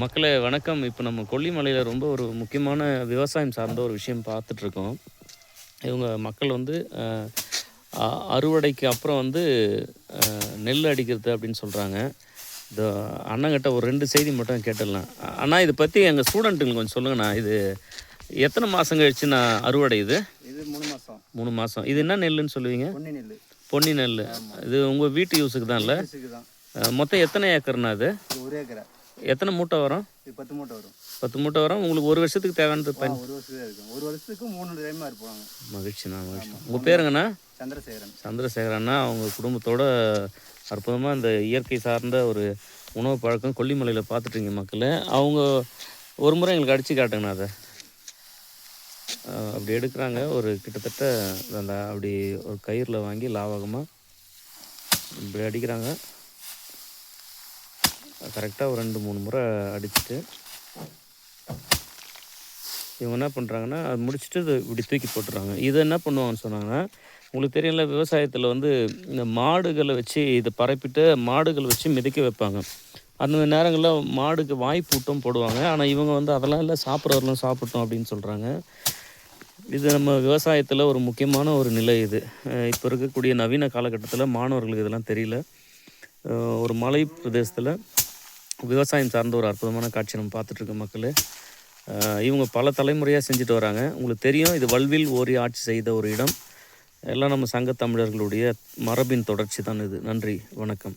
மக்களே வணக்கம். இப்போ நம்ம கொல்லிமலையில் ரொம்ப ஒரு முக்கியமான விவசாயம் சார்ந்த ஒரு விஷயம் பார்த்துட்ருக்கோம். இவங்க மக்கள் வந்து அறுவடைக்கு அப்புறம் வந்து நெல் அடிக்கிறது அப்படின்னு சொல்கிறாங்க. இந்த அண்ணங்கிட்ட ஒரு 2 செய்தி மட்டும் கேட்டுடலாம். அண்ணா இதை பற்றி எங்கள் ஸ்டூடெண்ட்டுங்களுக்கு கொஞ்சம் சொல்லுங்கண்ணா. இது எத்தனை மாதம் கழிச்சு நான் அறுவடை இது? இது 3 மாதம். 3 மாதம். இது என்ன நெல்லுன்னு சொல்லுவீங்க? பொன்னி நெல். பொன்னி நெல். இது உங்கள் வீட்டு யூஸுக்கு தான் இல்லை? மொத்தம் எத்தனை ஏக்கர்ண்ணா அது? 1 ஏக்கரா. எத்தனை மூட்டை வரும்? 10 மூட்டை வரும். 10 மூட்டை வரும். உங்களுக்கு ஒரு வருஷத்துக்கு தேவையானது ஒரு வருஷத்துக்கு இருக்கும். ஒரு வருஷத்துக்கு 3 டைமாக இருப்பாங்க. மகிழ்ச்சிண்ணா, மகிழ்ச்சி. உங்கள் பேருங்கண்ணா? சந்திரசேகரன். சந்திரசேகரண்ணா அவங்க குடும்பத்தோட அற்புதமாக இந்த இயற்கை சார்ந்த ஒரு உணவு பழக்கம் கொல்லிமலையில் பார்த்துட்டீங்க மக்கள். அவங்க ஒரு முறை எங்களுக்கு அடித்து காட்டுங்கண்ணா. அதை அப்படி எடுக்கிறாங்க. ஒரு கிட்டத்தட்ட அந்த அப்படி ஒரு கயிறில் வாங்கி லாவகமாக இப்படி அடிக்கிறாங்க. கரெக்டாக ஒரு 2-3 முறை அடிச்சுட்டு இவங்க என்ன பண்ணுறாங்கன்னா அது முடிச்சுட்டு இது இப்படி தூக்கி போட்டுறாங்க. இதை என்ன பண்ணுவாங்கன்னு சொன்னாங்கன்னா, உங்களுக்கு தெரியல விவசாயத்தில் வந்து இந்த மாடுகளை வச்சு இதை பரப்பிட்டு மாடுகள் வச்சு மிதிக்க வைப்பாங்க. அந்த நேரங்களில் மாடுக்கு வாய்ப்பூட்டம் போடுவாங்க. ஆனால் இவங்க வந்து அதெல்லாம் இல்லை, சாப்பிட்றவரெலாம் சாப்பிட்டோம் அப்படின்னு சொல்கிறாங்க. இது நம்ம விவசாயத்தில் ஒரு முக்கியமான ஒரு நிலை இது. இப்போ இருக்கக்கூடிய நவீன காலகட்டத்தில் மாணவர்களுக்கு இதெல்லாம் தெரியல. ஒரு மலை பிரதேசத்தில் விவசாயம் சார்ந்த ஒரு அற்புதமான காட்சி நம்ம பார்த்துட்ருக்க மக்கள். இவங்க பல தலைமுறையாக செஞ்சுட்டு வராங்க. உங்களுக்கு தெரியும், இது வல்வில் ஓரி ஆட்சி செய்த ஒரு இடம். எல்லாம் நம்ம சங்க தமிழர்களுடைய மரபின் தொடர்ச்சி தான் இது. நன்றி, வணக்கம்.